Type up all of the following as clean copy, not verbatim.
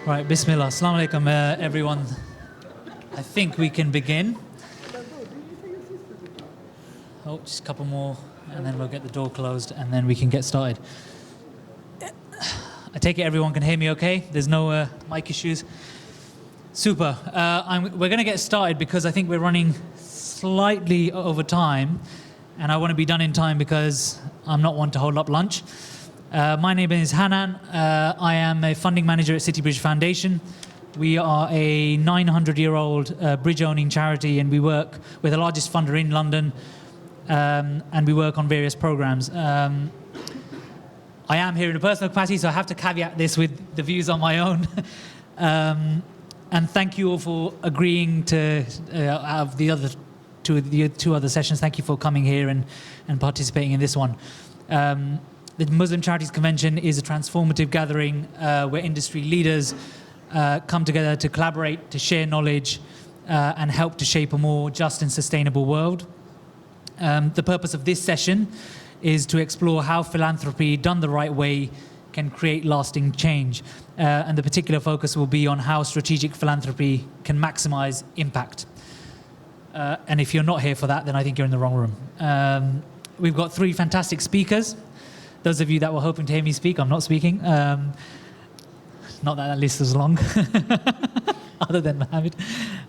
Right, Bismillah. Assalamu alaikum, everyone. I think we can begin. Oh, just a couple more, and then we'll get the door closed, and then we can get started. I take it everyone can hear me okay? There's no mic issues? Super. We're going to get started because I think we're running slightly over time, and I want to be done in time because I'm not one to hold up lunch. My name is Hannan. I am a funding manager at City Bridge Foundation. We are a 900-year-old bridge-owning charity, and we work with the largest funder in London, and we work on various programs. I am here in a personal capacity, so I have to caveat this with the views on my own. And thank you all for agreeing to have the two other sessions. Thank you for coming here and participating in this one. The Muslim Charities Convention is a transformative gathering where industry leaders come together to collaborate, to share knowledge, and help to shape a more just and sustainable world. The purpose of this session is to explore how philanthropy, done the right way, can create lasting change. And the particular focus will be on how strategic philanthropy can maximize impact. And if you're not here for that, then I think you're in the wrong room. We've got three fantastic speakers. Those of you that were hoping to hear me speak, I'm not speaking. Not that list is long, other than Mohammed.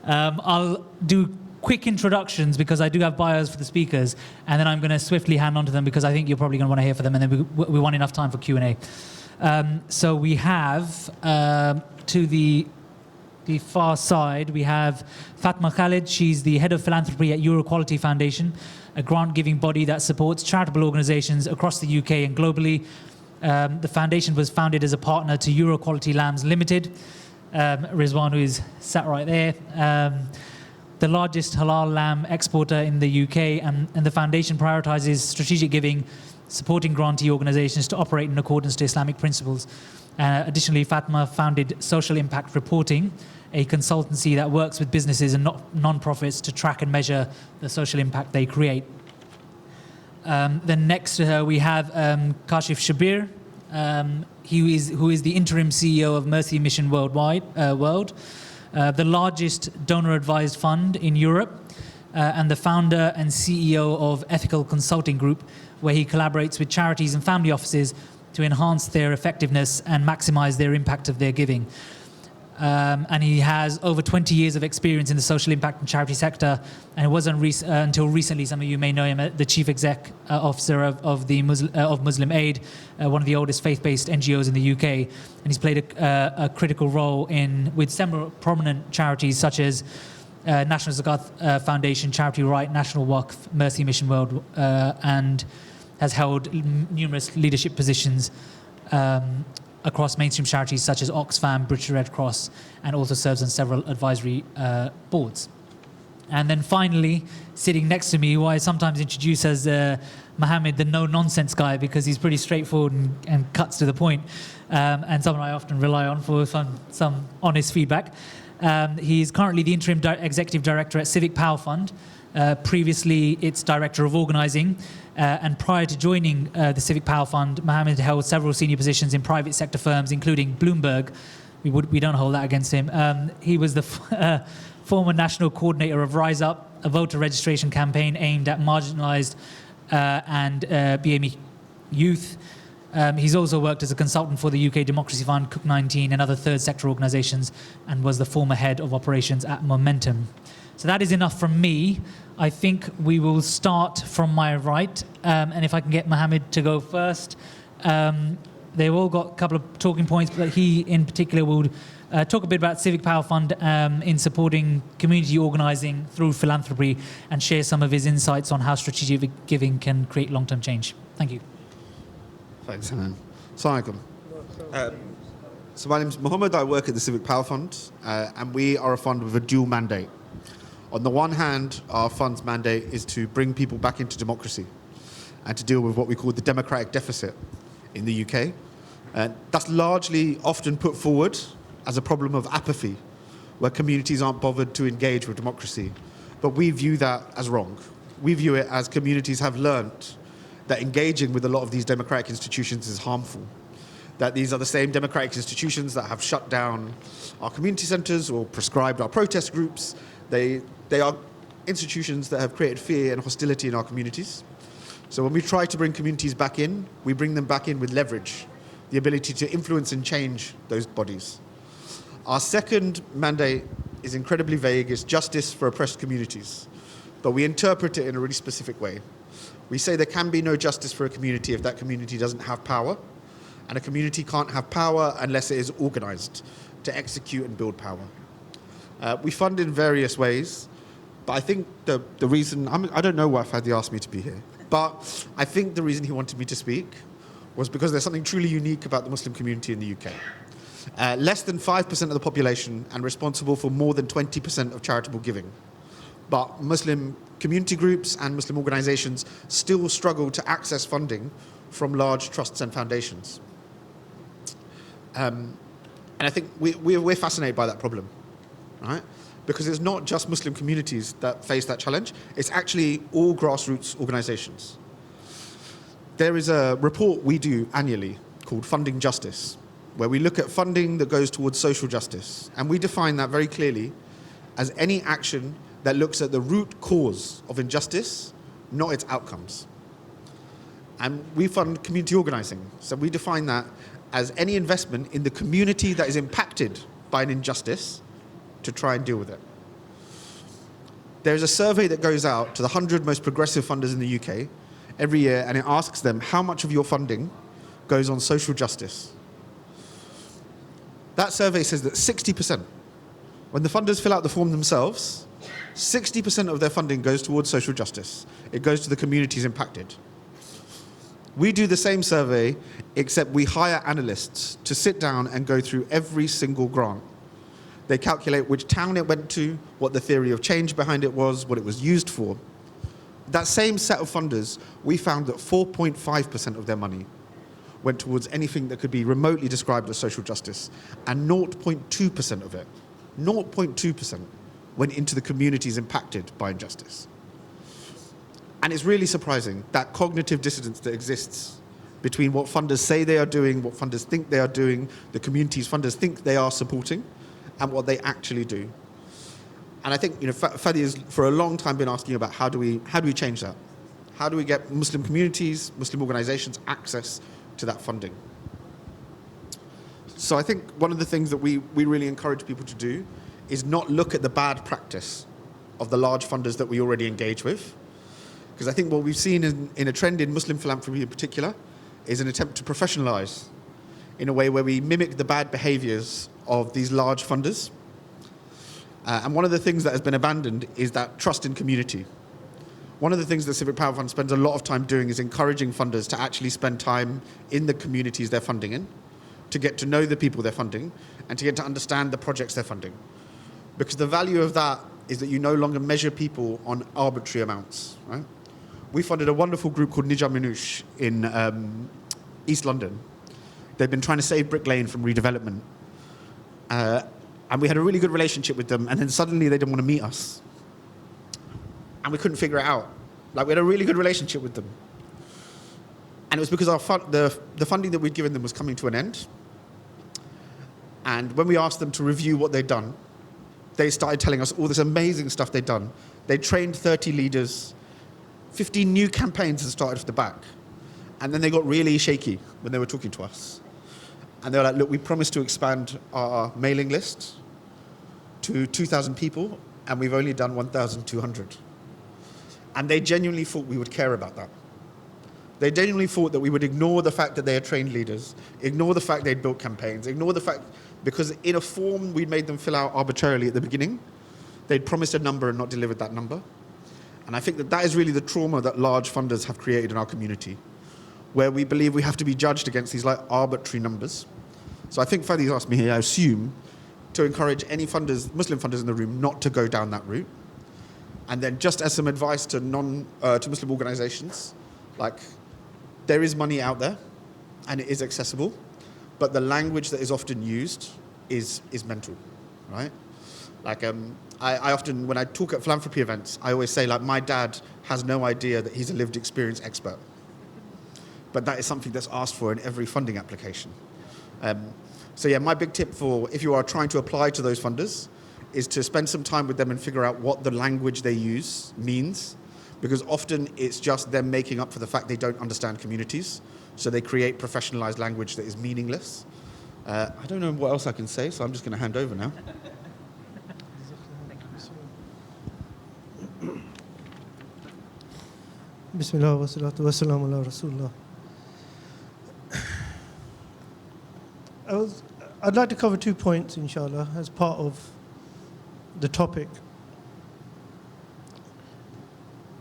I'll do quick introductions because I do have bios for the speakers, and then I'm going to swiftly hand on to them because I think you're probably going to want to hear from them, and then we want enough time for Q&A. So we have, to the far side, we have Fathma Khalid. She's the head of philanthropy at Equality Foundation, a grant-giving body that supports charitable organizations across the UK and globally. The foundation was founded as a partner to Equality Lambs Limited. Rizwan, who is sat right there, the largest halal lamb exporter in the UK, and the foundation prioritizes strategic giving, supporting grantee organizations to operate in accordance to Islamic principles. Additionally, Fathma founded Social Impact Reporting, a consultancy that works with businesses and non-profits to track and measure the social impact they create. Then next to her we have Kashif Shabir, who is the interim CEO of Mercy Mission World, the largest donor-advised fund in Europe, and the founder and CEO of Ethical Consulting Group, where he collaborates with charities and family offices to enhance their effectiveness and maximize their impact of their giving. And he has over 20 years of experience in the social impact and charity sector, and it wasn't until recently, some of you may know him, the chief exec officer of Muslim Aid, one of the oldest faith-based NGOs in the UK, and he's played a critical role with several prominent charities such as National Zakat Foundation, Charity Right, National Waqf, Mercy Mission World, and has held numerous leadership positions across mainstream charities such as Oxfam, British Red Cross, and also serves on several advisory boards. And then finally, sitting next to me, who I sometimes introduce as Mohammed, the no-nonsense guy, because he's pretty straightforward and cuts to the point, and someone I often rely on for some honest feedback. He's currently the interim executive director at Civic Power Fund, previously its director of organising, and prior to joining the Civic Power Fund, Mohammed held several senior positions in private sector firms, including Bloomberg. We don't hold that against him. He was the former national coordinator of Rise Up, a voter registration campaign aimed at marginalised and BME youth. He's also worked as a consultant for the UK Democracy Fund, Cook 19, and other third sector organisations, and was the former head of operations at Momentum. So that is enough from me. I think we will start from my right, and if I can get Mohammed to go first. They've all got a couple of talking points, but he in particular will talk a bit about Civic Power Fund in supporting community organising through philanthropy, and share some of his insights on how strategic giving can create long-term change. Thank you. Thanks, Hannan. Assalamu alaikum. So my name's Mohammed. I work at the Civic Power Fund, and we are a fund with a dual mandate. On the one hand, our fund's mandate is to bring people back into democracy and to deal with what we call the democratic deficit in the UK. That's largely often put forward as a problem of apathy, where communities aren't bothered to engage with democracy. But we view that as wrong. We view it as communities have learnt that engaging with a lot of these democratic institutions is harmful. that these are the same democratic institutions that have shut down our community centres or prescribed our protest groups. They are institutions that have created fear and hostility in our communities. So when we try to bring communities back in, we bring them back in with leverage, the ability to influence and change those bodies. Our second mandate is incredibly vague. It's justice for oppressed communities. But we interpret it in a really specific way. We say there can be no justice for a community if that community doesn't have power. And a community can't have power unless it is organized to execute and build power. We fund in various ways. But I think the reason, I don't know why Fadi asked me to be here, but I think the reason he wanted me to speak was because there's something truly unique about the Muslim community in the UK. Less than 5% of the population and responsible for more than 20% of charitable giving. But Muslim community groups and Muslim organizations still struggle to access funding from large trusts and foundations. And I think we're fascinated by that problem, right? Because it's not just Muslim communities that face that challenge, it's actually all grassroots organizations. There is a report we do annually called Funding Justice, where we look at funding that goes towards social justice. And we define that very clearly as any action that looks at the root cause of injustice, not its outcomes. And we fund community organizing. So we define that as any investment in the community that is impacted by an injustice to try and deal with it. There's a survey that goes out to the 100 most progressive funders in the UK every year, and it asks them how much of your funding goes on social justice. That survey says that 60%, when the funders fill out the form themselves, 60% of their funding goes towards social justice. It goes to the communities impacted. We do the same survey, except we hire analysts to sit down and go through every single grant. They calculate which town it went to, what the theory of change behind it was, what it was used for. That same set of funders, we found that 4.5% of their money went towards anything that could be remotely described as social justice, and 0.2% of it, 0.2%, went into the communities impacted by injustice. And it's really surprising, that cognitive dissonance that exists between what funders say they are doing, what funders think they are doing, the communities funders think they are supporting, and what they actually do. And I think, Fadi has for a long time been asking about how do we change that? How do we get Muslim communities, Muslim organizations access to that funding? So I think one of the things that we really encourage people to do is not look at the bad practice of the large funders that we already engage with. Because I think what we've seen in a trend in Muslim philanthropy in particular is an attempt to professionalize in a way where we mimic the bad behaviors of these large funders. And one of the things that has been abandoned is that trust in community. One of the things that Civic Power Fund spends a lot of time doing is encouraging funders to actually spend time in the communities they're funding in, to get to know the people they're funding, and to get to understand the projects they're funding. Because the value of that is that you no longer measure people on arbitrary amounts, right? We funded a wonderful group called Nija Minouche in East London. They've been trying to save Brick Lane from redevelopment. And we had a really good relationship with them, and then suddenly they didn't want to meet us. And we couldn't figure it out. We had a really good relationship with them. And it was because the funding that we'd given them was coming to an end. And when we asked them to review what they'd done, they started telling us all this amazing stuff they'd done. They trained 30 leaders, 15 new campaigns had started off the back. And then they got really shaky when they were talking to us. And they were like, look, we promised to expand our mailing list to 2,000 people, and we've only done 1,200. And they genuinely thought we would care about that. They genuinely thought that we would ignore the fact that they had trained leaders, ignore the fact they'd built campaigns, ignore the fact, because in a form we'd made them fill out arbitrarily at the beginning, they'd promised a number and not delivered that number. And I think that is really the trauma that large funders have created in our community, where we believe we have to be judged against these arbitrary numbers. So I think Fadi's asked me here, I assume, to encourage any funders, Muslim funders in the room, not to go down that route. And then just as some advice to to Muslim organizations, there is money out there and it is accessible, but the language that is often used is mental, right? I often, when I talk at philanthropy events, I always say, my dad has no idea that he's a lived experience expert. But that is something that's asked for in every funding application. So yeah, my big tip for if you are trying to apply to those funders is to spend some time with them and figure out what the language they use means, because often it's just them making up for the fact they don't understand communities. So they create professionalized language that is meaningless. I don't know what else I can say, so I'm just going to hand over now. Bismillah wa salatu wa salam ala Rasulullah. I'd like to cover 2 points, inshallah, as part of the topic.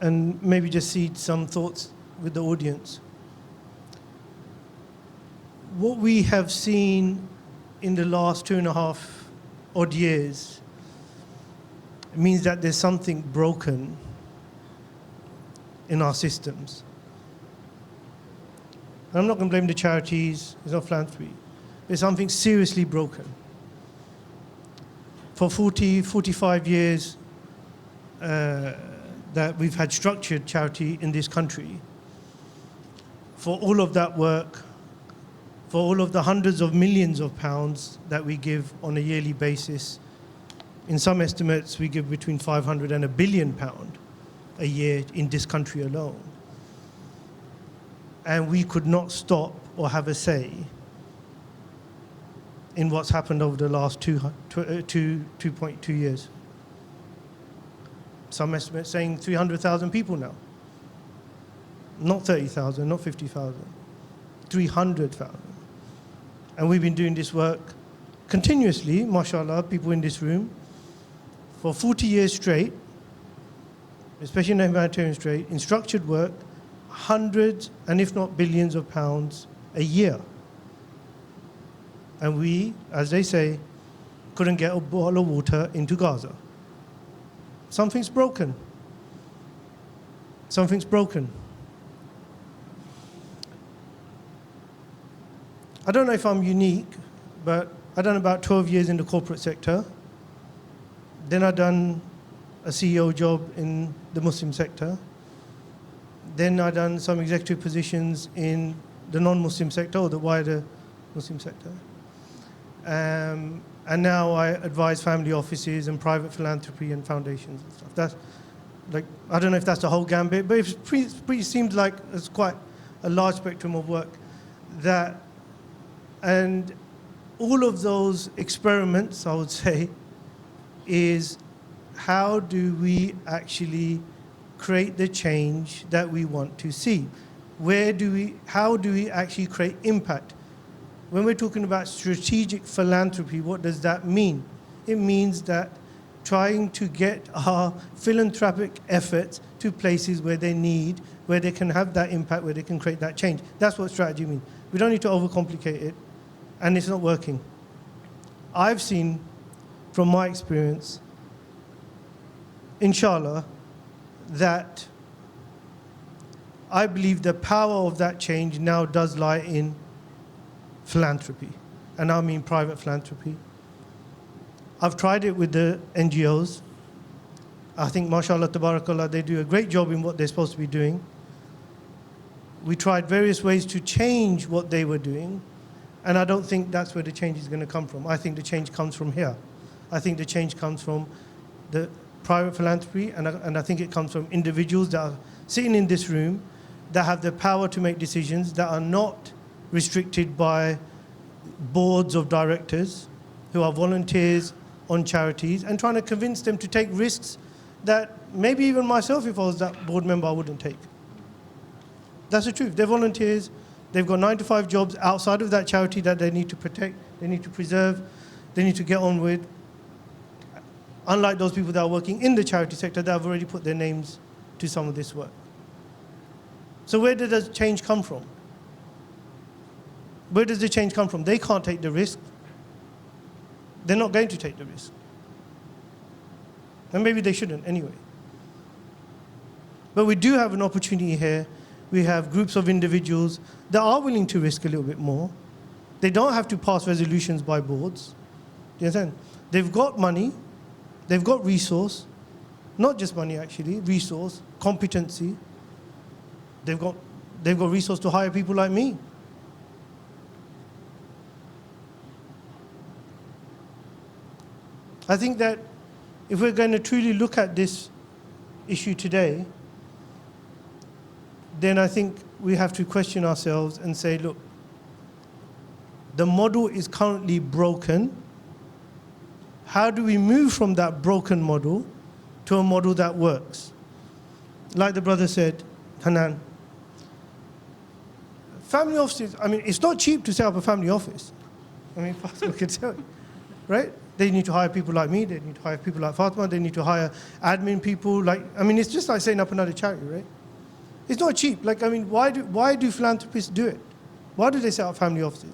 And maybe just seed some thoughts with the audience. What we have seen in the last 2.5 odd years means that there's something broken in our systems. And I'm not going to blame the charities, it's not philanthropy. There's something seriously broken. For 45 years that we've had structured charity in this country, for all of that work, for all of the hundreds of millions of pounds that we give on a yearly basis, in some estimates we give between 500 and £1 billion a year in this country alone. And we could not stop or have a say in what's happened over the last 2.2 years. Some estimates saying 300,000 people now. Not 30,000, not 50,000, 300,000. And we've been doing this work continuously, mashallah, people in this room, for 40 years straight, especially in the humanitarian straight, in structured work, hundreds and if not billions of pounds a year. And we, as they say, couldn't get a bottle of water into Gaza. Something's broken. Something's broken. I don't know if I'm unique, but I've done about 12 years in the corporate sector. Then I've done a CEO job in the Muslim sector. Then I've done some executive positions in the non-Muslim sector or the wider Muslim sector. And now I advise family offices and private philanthropy and foundations and stuff. That's like, I don't know if that's the whole gambit, but it pretty seems like it's quite a large spectrum of work. And all of those experiments, I would say, is how do we actually create the change that we want to see? How do we actually create impact? When we're talking about strategic philanthropy, what does that mean? It means that trying to get our philanthropic efforts to places where they need, where they can have that impact, where they can create that change. That's what strategy means. We don't need to overcomplicate it, and it's not working. I've seen, from my experience, inshallah, that I believe the power of that change now does lie in philanthropy, and I mean private philanthropy. I've tried it with the NGOs. I think, mashallah, tabarakallah, they do a great job in what they're supposed to be doing. We tried various ways to change what they were doing, and I don't think that's where the change is going to come from. I think the change comes from here. I think the change comes from the private philanthropy, and I think it comes from individuals that are sitting in this room that have the power to make decisions that are not restricted by boards of directors who are volunteers on charities, and trying to convince them to take risks that maybe even myself, if I was that board member, I wouldn't take. That's the truth. They're volunteers. They've got 9 to 5 jobs outside of that charity that they need to protect, they need to preserve, they need to get on with. Unlike those people that are working in the charity sector that have already put their names to some of this work. So where does change come from? Where does the change come from? They can't take the risk. They're not going to take the risk. And maybe they shouldn't anyway. But we do have an opportunity here. We have groups of individuals that are willing to risk a little bit more. They don't have to pass resolutions by boards. Do you understand? They've got money. They've got resource. Not just money, actually. Resource, competency. They've got resource to hire people like me. I think that if we're going to truly look at this issue today, then I think we have to question ourselves and say, look, the model is currently broken. How do we move from that broken model to a model that works? Like the brother said, Hannan, family offices, I mean, it's not cheap to set up a family office. I mean, Fathma can tell you, right? They need to hire people like me, they need to hire people like Fathma, they need to hire admin people, it's just like setting up another charity, right? It's not cheap. Why do philanthropists do it? Why do they set up family offices?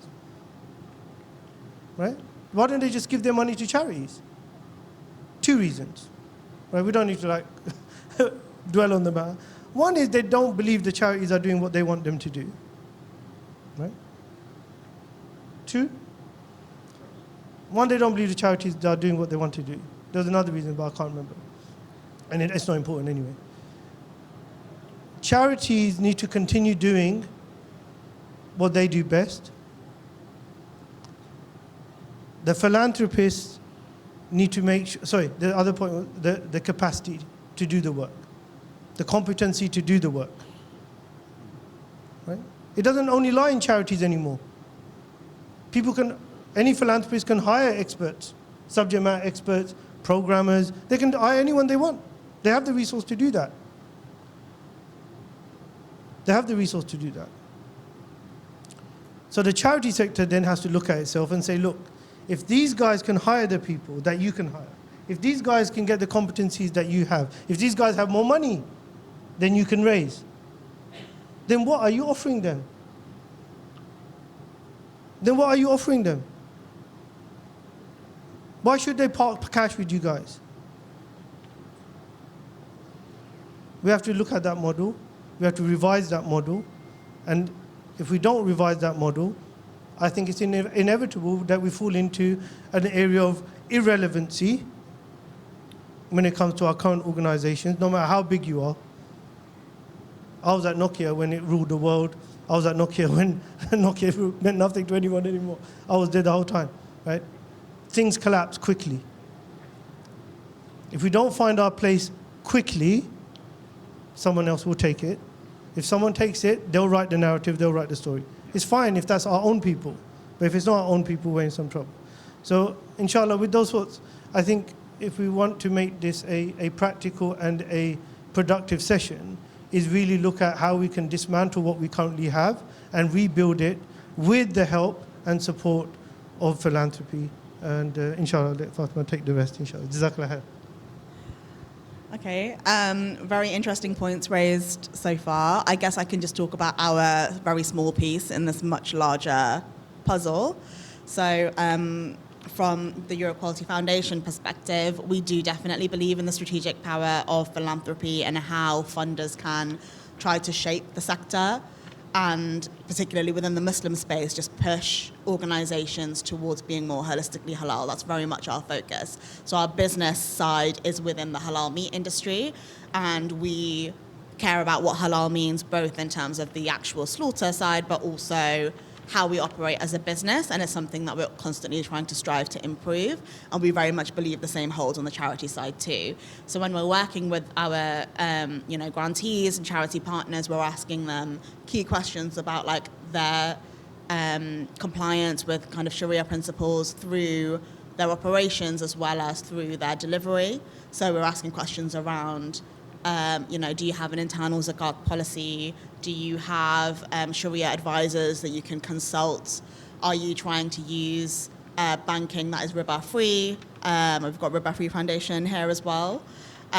Right? Why don't they just give their money to charities? 2 reasons. Right? We don't need to dwell on the matter. One is they don't believe the charities are doing what they want them to do. Right? 2, one, they don't believe the charities are doing what they want to do. There's another reason, but I can't remember. And it's not important anyway. Charities need to continue doing what they do best. The philanthropists need to make sure, the other point was the capacity to do the work, the competency to do the work. Right? It doesn't only lie in charities anymore. Any philanthropist can hire experts, subject matter experts, programmers. They can hire anyone they want. They have the resource to do that. So the charity sector then has to look at itself and say, look, if these guys can hire the people that you can hire, if these guys can get the competencies that you have, if these guys have more money than you can raise, then what are you offering them? Why should they park cash with you guys? We have to look at that model. We have to revise that model. And if we don't revise that model, I think it's inevitable that we fall into an area of irrelevancy when it comes to our current organizations, no matter how big you are. I was at Nokia when it ruled the world. I was at Nokia when Nokia meant nothing to anyone anymore. I was there the whole time, right? Things collapse quickly. If we don't find our place quickly, someone else will take it. If someone takes it, they'll write the narrative, they'll write the story. It's fine if that's our own people, but if it's not our own people, we're in some trouble. So, inshallah, with those thoughts, I think if we want to make this a practical and a productive session, is really look at how we can dismantle what we currently have and rebuild it with the help and support of philanthropy. And inshallah, let Fathma take the rest, inshallah. Jazakallah khair. Okay, very interesting points raised so far. I guess I can just talk about our very small piece in this much larger puzzle. So from the Euro Quality Foundation perspective, we do definitely believe in the strategic power of philanthropy and how funders can try to shape the sector, and particularly within the Muslim space, just push organizations towards being more holistically halal. That's very much our focus. So our business side is within the halal meat industry, and we care about what halal means, both in terms of the actual slaughter side, but also how we operate as a business, and it's something that we're constantly trying to strive to improve, and we very much believe the same holds on the charity side too. So when we're working with our grantees and charity partners, we're asking them key questions about their compliance with kind of Sharia principles through their operations as well as through their delivery. So we're asking questions around do you have an internal zakat policy? Do you have Sharia advisors that you can consult? Are you trying to use banking that is riba-free? We've got riba-free foundation here as well. These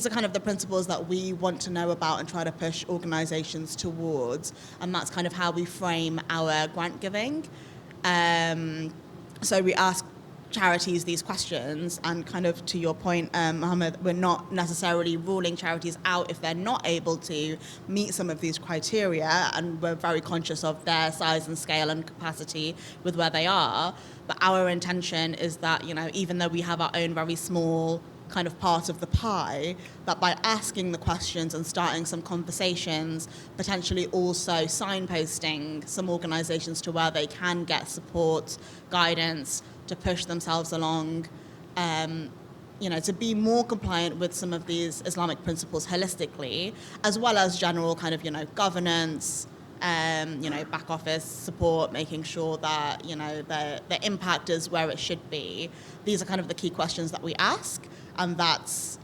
are kind of the principles that we want to know about and try to push organizations towards. And that's kind of how we frame our grant giving. So we ask charities these questions, and kind of to your point, Mohammed, we're not necessarily ruling charities out if they're not able to meet some of these criteria, and we're very conscious of their size and scale and capacity with where they are. But our intention is that, even though we have our own very small kind of part of the pie, that by asking the questions and starting some conversations, potentially also signposting some organizations to where they can get support, guidance, to push themselves along, to be more compliant with some of these Islamic principles holistically, as well as general kind of, governance, back office support, making sure that, the impact is where it should be. These are kind of the key questions that we ask, and that's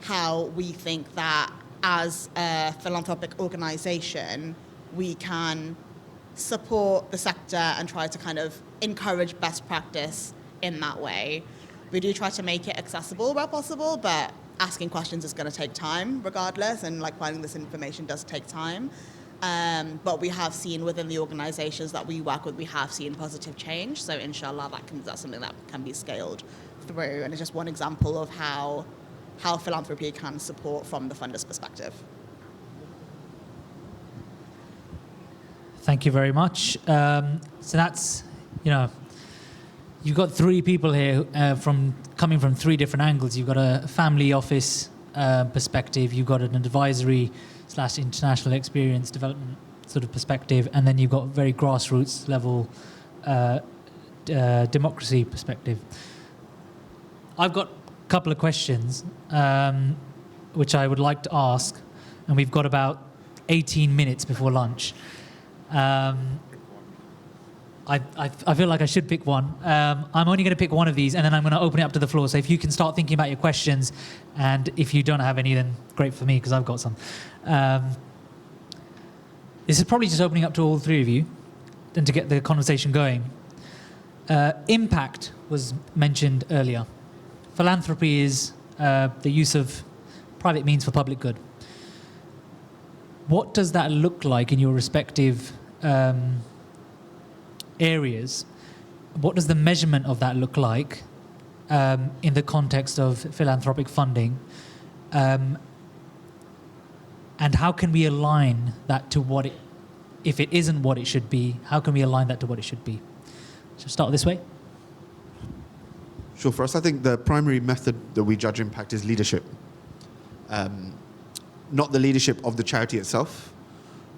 how we think that as a philanthropic organization, we can support the sector and try to kind of encourage best practice in that way. We do try to make it accessible where possible, but asking questions is going to take time regardless, and finding this information does take time. But we have seen within the organizations that we work with, we have seen positive change. So inshallah, that's something that can be scaled through. And it's just one example of how philanthropy can support from the funder's perspective. Thank you very much. So that's, you've got three people here coming from three different angles. You've got a family office perspective, you've got an advisory / international experience development sort of perspective, and then you've got very grassroots level democracy perspective. I've got a couple of questions which I would like to ask, and we've got about 18 minutes before lunch. I feel like I should pick one. I'm only going to pick one of these, and then I'm going to open it up to the floor. So if you can start thinking about your questions, and if you don't have any, then great for me, because I've got some. This is probably just opening up to all three of you, and to get the conversation going. Impact was mentioned earlier. Philanthropy is the use of private means for public good. What does that look like in your respective areas? What does the measurement of that look like in the context of philanthropic funding? And how can we align that to what it, if it isn't what it should be, how can we align that to what it should be? So start this way. Sure. For us, I think the primary method that we judge impact is leadership. Not the leadership of the charity itself,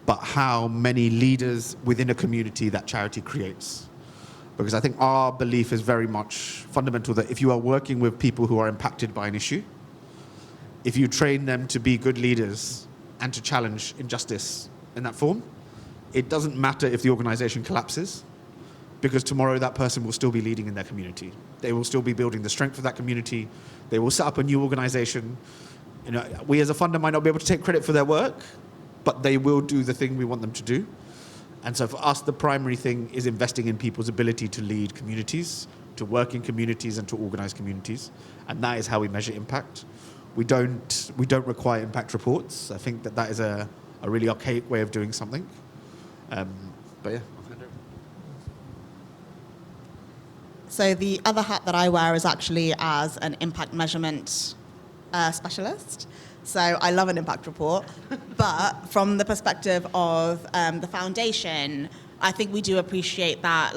but how many leaders within a community that charity creates. Because I think our belief is very much fundamental that if you are working with people who are impacted by an issue, if you train them to be good leaders and to challenge injustice in that form, it doesn't matter if the organization collapses, because tomorrow that person will still be leading in their community. They will still be building the strength of that community. They will set up a new organization. We as a funder might not be able to take credit for their work, but they will do the thing we want them to do. And so for us, the primary thing is investing in people's ability to lead communities, to work in communities, and to organize communities. And that is how we measure impact. We don't require impact reports. I think that is a really archaic way of doing something. But yeah. So the other hat that I wear is actually as an impact measurement specialist. So I love an impact report. But from the perspective of the foundation, I think we do appreciate that,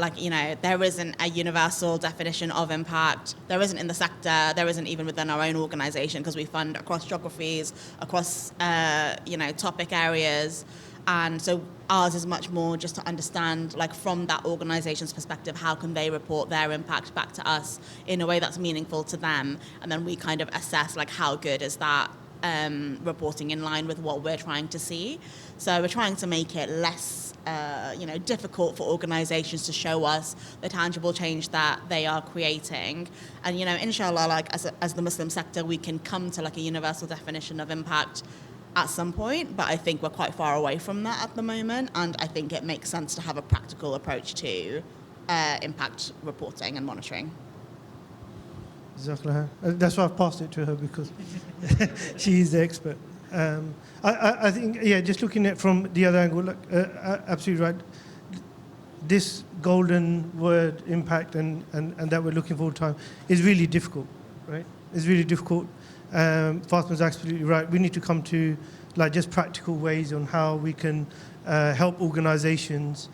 there isn't a universal definition of impact. There isn't in the sector. There isn't even within our own organization, because we fund across geographies, across, topic areas. And so ours is much more just to understand, from that organization's perspective, how can they report their impact back to us in a way that's meaningful to them? And then we kind of assess, how good is that reporting in line with what we're trying to see. So we're trying to make it less difficult for organizations to show us the tangible change that they are creating. And, inshallah, as the Muslim sector, we can come to a universal definition of impact at some point, but I think we're quite far away from that at the moment, and I think it makes sense to have a practical approach to impact reporting and monitoring. That's why I've passed it to her, because she's the expert. I think, just looking at it from the other angle, absolutely right. This golden word, impact, and that we're looking for all the time, is really difficult, right? It's really difficult. Fathma's absolutely right. We need to come to just practical ways on how we can help organizations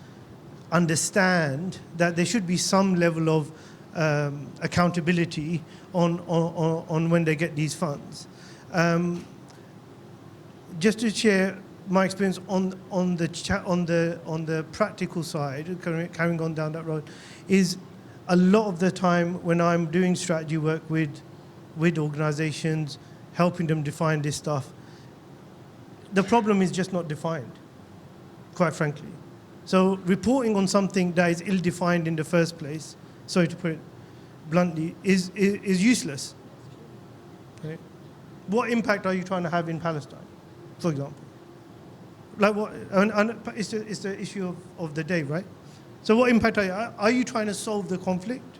understand that there should be some level of accountability on when they get these funds. Just to share my experience on the practical side, carrying on down that road, is a lot of the time when I'm doing strategy work with organizations, helping them define this stuff, the problem is just not defined, quite frankly. So reporting on something that is ill-defined in the first place, sorry to put it bluntly, is useless. Okay? What impact are you trying to have in Palestine, for example? Like what? And it's the issue of the day, right? So what impact are you trying to solve the conflict?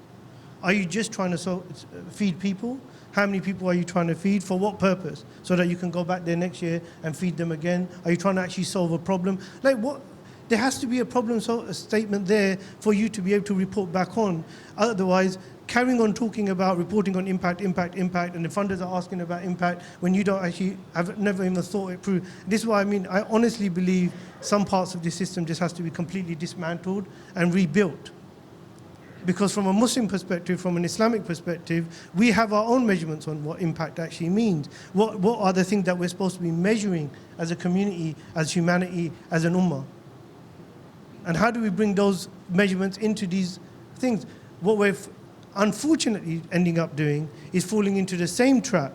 Are you just trying to feed people? How many people are you trying to feed? For what purpose? So that you can go back there next year and feed them again? Are you trying to actually solve a problem? Like what? There has to be a problem statement there for you to be able to report back on. Otherwise, carrying on talking about reporting on impact, and the funders are asking about impact when you don't actually have never even thought it through. This is what I mean. I honestly believe some parts of the system just has to be completely dismantled and rebuilt. Because from a Muslim perspective, from an Islamic perspective, we have our own measurements on what impact actually means. What are the things that we're supposed to be measuring as a community, as humanity, as an ummah? And how do we bring those measurements into these things? What we're unfortunately ending up doing is falling into the same trap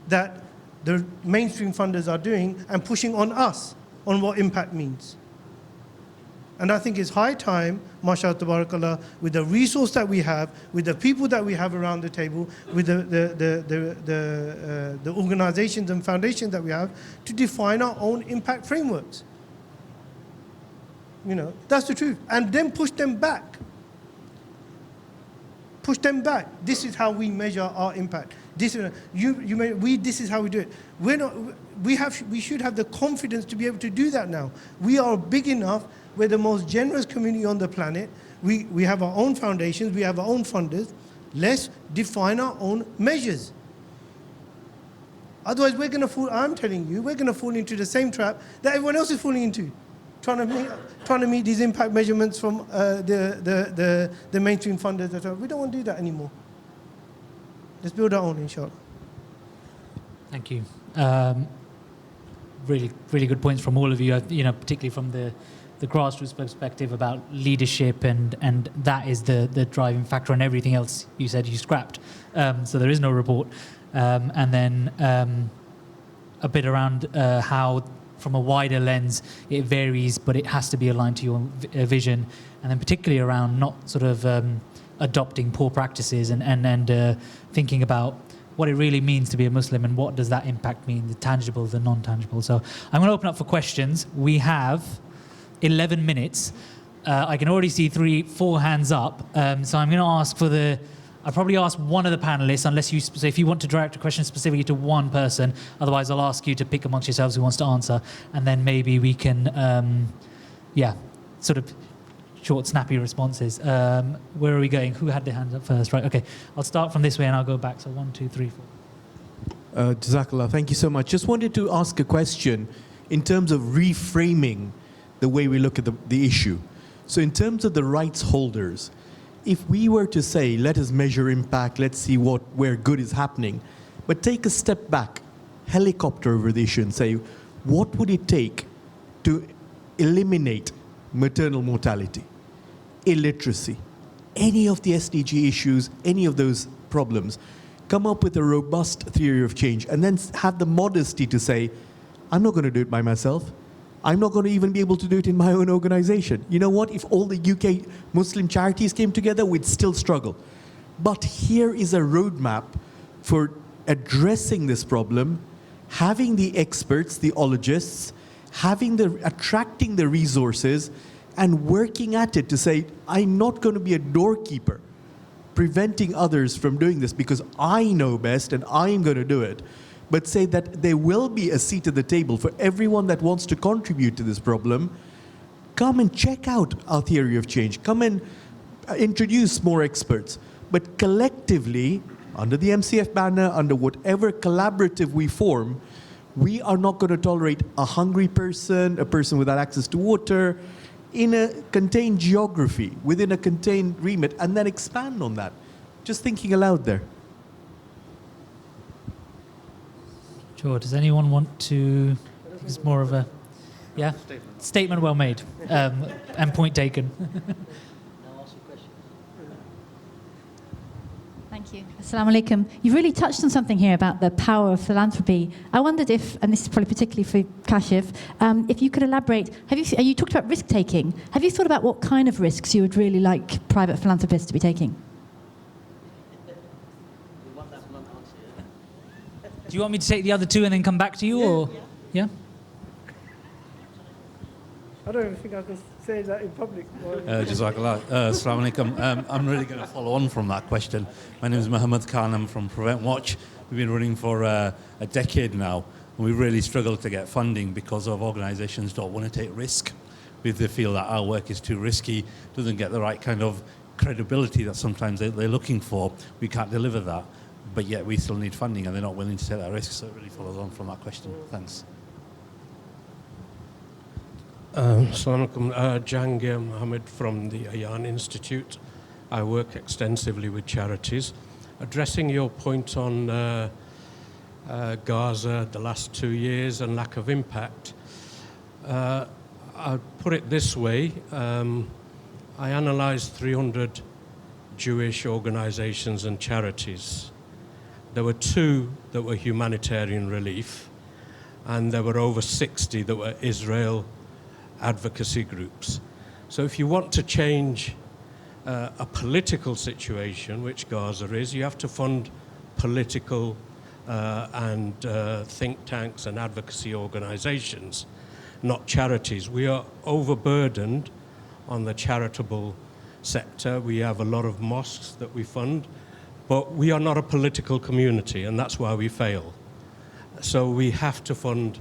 that the mainstream funders are doing and pushing on us on what impact means. And I think it's high time, mashallah tabarakallah, with the resource that we have, with the people that we have around the table, with the organizations and foundations that we have, to define our own impact frameworks. You know, that's the truth. And then push them back. Push them back. This is how we measure our impact. This is this is how we do it. We should have the confidence to be able to do that now. We are big enough. We're the most generous community on the planet. We have our own foundations. We have our own funders. Let's define our own measures. Otherwise, we're going to fall. I'm telling you, we're going to fall into the same trap that everyone else is falling into. Trying to meet these impact measurements from the mainstream funders. We don't want to do that anymore. Let's build our own, inshallah. Thank you. Really, really good points from all of you. You know, particularly from the grassroots perspective about leadership, and that is the driving factor, and everything else you said you scrapped. So there is no report. And then a bit around how, from a wider lens, it varies, but it has to be aligned to your vision, and then particularly around not sort of adopting poor practices and thinking about what it really means to be a Muslim and what does that impact mean, the tangible, the non-tangible. So I'm going to open up for questions. We have 11 minutes. I can already see 3-4 hands up. So I'm going to ask for I'll probably ask one of the panelists, unless you say if you want to direct a question specifically to one person. Otherwise, I'll ask you to pick amongst yourselves who wants to answer, and then maybe we can, sort of short, snappy responses. Where are we going? Who had their hands up first? Right. Okay. I'll start from this way and I'll go back. So 1, 2, 3, 4. Jazakallah. Thank you so much. Just wanted to ask a question in terms of reframing the way we look at the issue. So in terms of the rights holders, if we were to say, let us measure impact, let's see where good is happening, but take a step back, helicopter over the issue and say, what would it take to eliminate maternal mortality, illiteracy, any of the SDG issues, any of those problems, come up with a robust theory of change, and then have the modesty to say, I'm not going to do it by myself. I'm not going to even be able to do it in my own organization. You know what? If all the UK Muslim charities came together, we'd still struggle. But here is a roadmap for addressing this problem, having the experts, the ologists, attracting the resources, and working at it to say, I'm not going to be a doorkeeper, preventing others from doing this because I know best and I'm going to do it. But say that there will be a seat at the table for everyone that wants to contribute to this problem. Come and check out our theory of change. Come and introduce more experts. But collectively, under the MCF banner, under whatever collaborative we form, we are not going to tolerate a hungry person, a person without access to water, in a contained geography, within a contained remit, and then expand on that. Just thinking aloud there. Sure. Does anyone want to? It's more of a, yeah, statement well made, and point taken. Thank you. Assalamu alaikum. You've really touched on something here about the power of philanthropy. I wondered if, and this is probably particularly for Kashif, if you could elaborate. You talked about risk taking. Have you thought about what kind of risks you would really like private philanthropists to be taking? Do you want me to take the other two and then come back to you, or yeah? I don't even think I can say that in public. Jazakallah. Assalamu alaikum. I'm really going to follow on from that question. My name is Mohammed Khan. I'm from Prevent Watch. We've been running for a decade now, and we really struggle to get funding because of organisations don't want to take risk. They feel that our work is too risky, doesn't get the right kind of credibility that sometimes they're looking for. We can't deliver that, but yet we still need funding, and they're not willing to take that risk. So it really follows on from that question. Thanks. Assalamu alaikum. Jahangir Mohammed from the Ayan Institute. I work extensively with charities. Addressing your point on Gaza the last 2 years and lack of impact, I'll put it this way. I analysed 300 Jewish organisations and charities. There were 2 that were humanitarian relief, and there were over 60 that were Israel advocacy groups. So if you want to change a political situation, which Gaza is, you have to fund political and think tanks and advocacy organizations, not charities. We are overburdened on the charitable sector. We have a lot of mosques that we fund, but we are not a political community, and that's why we fail. So we have to fund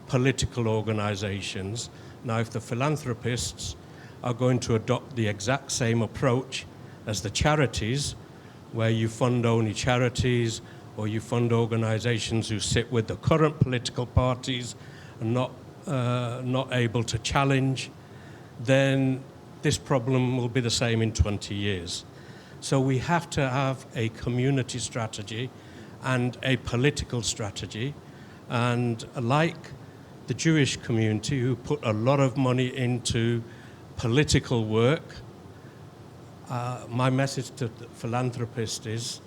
political organizations. Now, if the philanthropists are going to adopt the exact same approach as the charities, where you fund only charities or you fund organizations who sit with the current political parties and not able to challenge, then this problem will be the same in 20 years. So we have to have a community strategy and a political strategy. And like the Jewish community, who put a lot of money into political work, my message to the philanthropist is,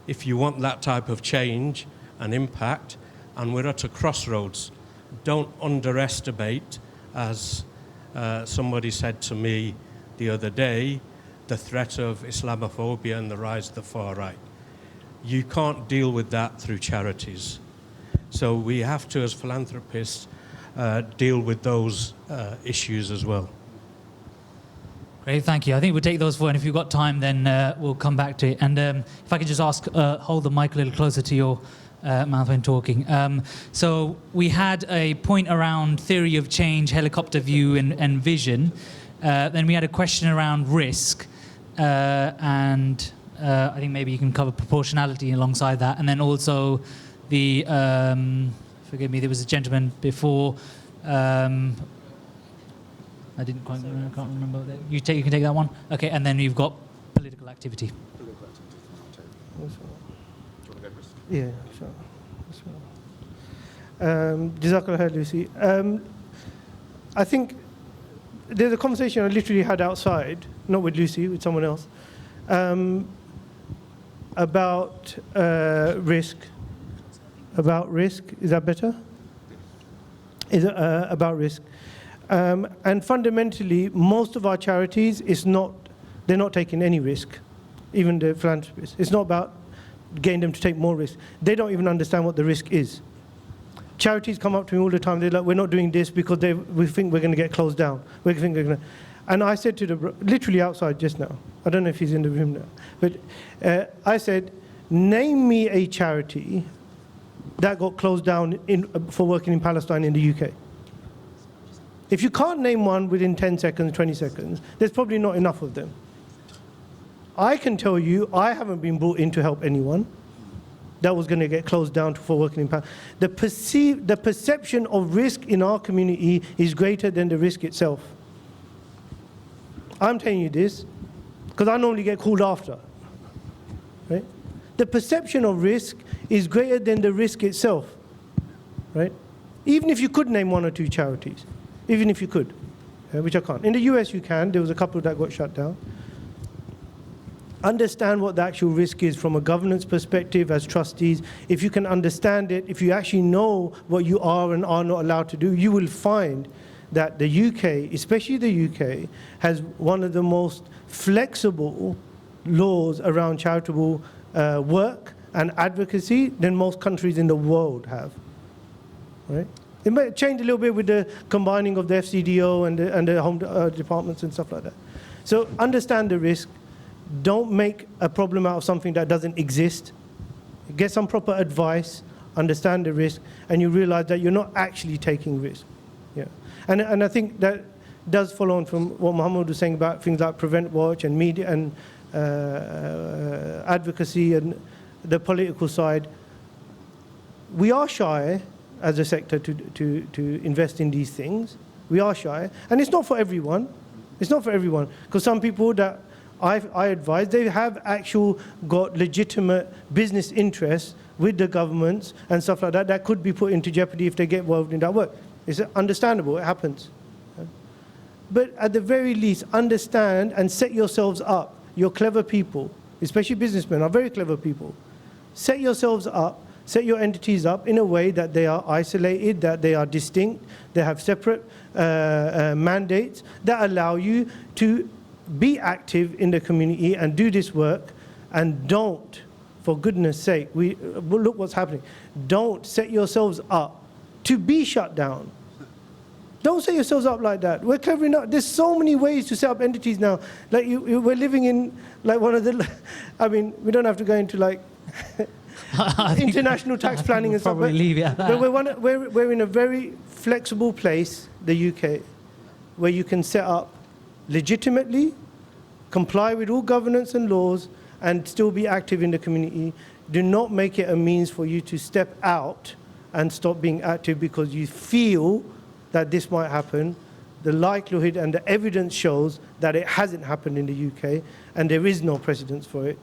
if you want that type of change and impact, and we're at a crossroads, don't underestimate, as somebody said to me the other day, the threat of Islamophobia and the rise of the far right. You can't deal with that through charities. So we have to, as philanthropists, deal with those issues as well. Great, thank you. I think we'll take those four, and if you've got time, then we'll come back to it. And if I could just ask, hold the mic a little closer to your mouth when talking. So we had a point around theory of change, helicopter view, and vision. Then we had a question around risk, and I think maybe you can cover proportionality alongside that, and then also the, forgive me, there was a gentleman before, I can't remember. You can take that one? Okay, and then you've got political activity. Yeah, sure. Jazakallah khair, Lucy. I think there's a conversation I literally had outside, not with Lucy, with someone else, about risk. About risk, is that better? Is about risk. And fundamentally, most of our charities, they're not taking any risk, even the philanthropists. It's not about getting them to take more risk. They don't even understand what the risk is. Charities come up to me all the time, they're like, we're not doing this because we think we're going to get closed down. And I said to them, literally outside just now, I don't know if he's in the room now, but I said, name me a charity that got closed down for working in Palestine in the UK. If you can't name one within 10 seconds, 20 seconds, there's probably not enough of them. I can tell you, I haven't been brought in to help anyone that was going to get closed down for working in Palestine. The perception of risk in our community is greater than the risk itself. I'm telling you this because I normally get called after. Right? The perception of risk is greater than the risk itself. Right? Even if you could name 1 or 2 charities, even if you could, which I can't. In the US you can, there was a couple that got shut down. Understand what the actual risk is from a governance perspective as trustees. If you can understand it, if you actually know what you are and are not allowed to do, you will find that the UK, especially the UK, has one of the most flexible laws around charitable work and advocacy than most countries in the world have. Right? It might change a little bit with the combining of the FCDO and the home departments and stuff like that. So understand the risk. Don't make a problem out of something that doesn't exist. Get some proper advice, understand the risk, and you realize that you're not actually taking risk. Yeah. And I think that does follow on from what Mohammed was saying about things like Prevent Watch and media and advocacy and the political side. We are shy as a sector to invest in these things. We are shy. And it's not for everyone. It's not for everyone. Because some people that I advise, they have got legitimate business interests with the governments and stuff like that that could be put into jeopardy if they get involved in that work. It's understandable, it happens. But at the very least, understand and set yourselves up. You're clever people, especially businessmen are very clever people. Set yourselves up, set your entities up in a way that they are isolated, that they are distinct, they have separate mandates that allow you to be active in the community and do this work, and don't, for goodness sake, look what's happening. Don't set yourselves up to be shut down. Don't set yourselves up like that. We're clever enough. There's so many ways to set up entities now. Like we're living in like one of the, I mean, we don't have to go into like international tax planning and stuff. Probably leave it at that. But we're in a very flexible place, the UK, where you can set up legitimately, comply with all governance and laws, and still be active in the community. Do not make it a means for you to step out and stop being active because you feel that this might happen. The likelihood and the evidence shows that it hasn't happened in the UK, and there is no precedence for it.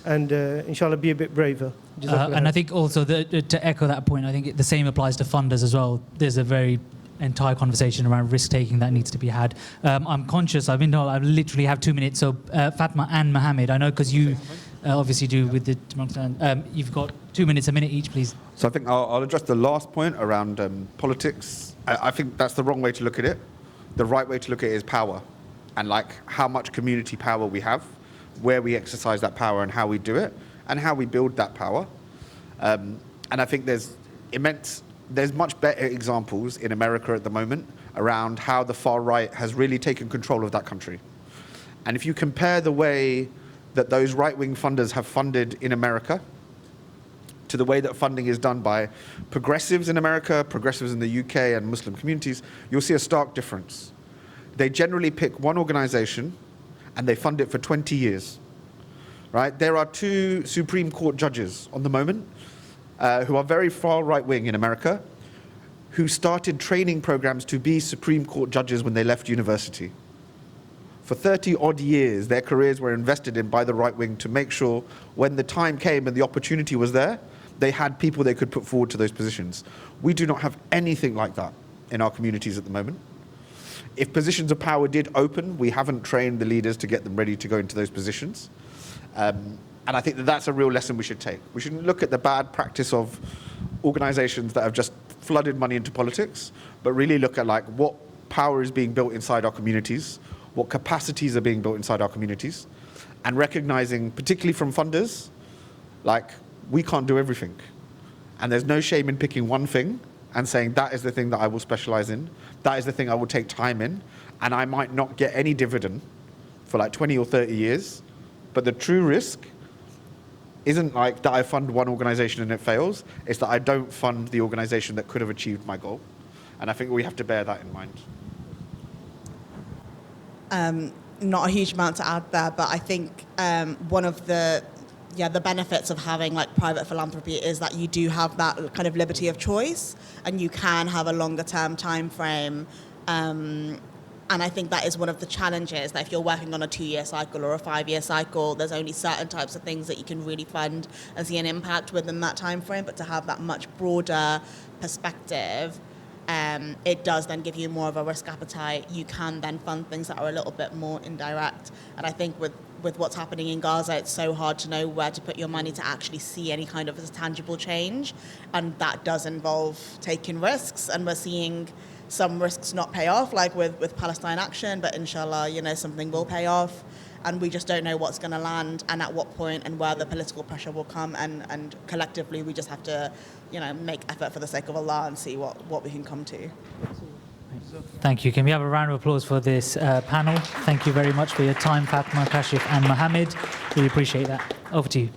Inshallah, be a bit braver. And I think also to echo that point, I think the same applies to funders as well. There's a very entire conversation around risk-taking that needs to be had. I'm conscious, I've been told I literally have 2 minutes, so Fathma and Mohammed, I know because you obviously do with the, you've got 2 minutes, a minute each, please. So I think I'll address the last point around politics. I think that's the wrong way to look at it. The right way to look at it is power, and like how much community power we have, where we exercise that power and how we do it, and how we build that power. And I think there's much better examples in America at the moment around how the far right has really taken control of that country. And if you compare the way that those right-wing funders have funded in America to the way that funding is done by progressives in America, progressives in the UK and Muslim communities, you'll see a stark difference. They generally pick one organization and they fund it for 20 years. Right? There are 2 Supreme Court judges on the moment who are very far right-wing in America, who started training programs to be Supreme Court judges when they left university. For 30-odd years, their careers were invested in by the right-wing to make sure when the time came and the opportunity was there, they had people they could put forward to those positions. We do not have anything like that in our communities at the moment. If positions of power did open, we haven't trained the leaders to get them ready to go into those positions. And I think that that's a real lesson we should take. We shouldn't look at the bad practice of organizations that have just flooded money into politics, but really look at like what power is being built inside our communities, what capacities are being built inside our communities, and recognizing, particularly from funders, like we can't do everything. And there's no shame in picking one thing and saying that is the thing that I will specialize in, that is the thing I will take time in, and I might not get any dividend for like 20 or 30 years, but the true risk isn't like that I fund one organization and it fails, it's that I don't fund the organization that could have achieved my goal. And I think we have to bear that in mind. Not a huge amount to add there, but I think one of the benefits of having like private philanthropy is that you do have that kind of liberty of choice, and you can have a longer term time frame And I think that is one of the challenges, that if you're working on a 2-year cycle or a 5-year cycle, there's only certain types of things that you can really fund and see an impact within that time frame. But to have that much broader perspective, it does then give you more of a risk appetite. You can then fund things that are a little bit more indirect. And I think with what's happening in Gaza, it's so hard to know where to put your money to actually see any kind of tangible change. And that does involve taking risks. And we're seeing some risks not pay off, like with Palestine Action, but inshallah, something will pay off. And we just don't know what's going to land and at what point and where the political pressure will come. And collectively, we just have to, make effort for the sake of Allah and see what we can come to. Thank you. Can we have a round of applause for this panel? Thank you very much for your time, Fathma, Kashif, and Mohammed. Really appreciate that. Over to you.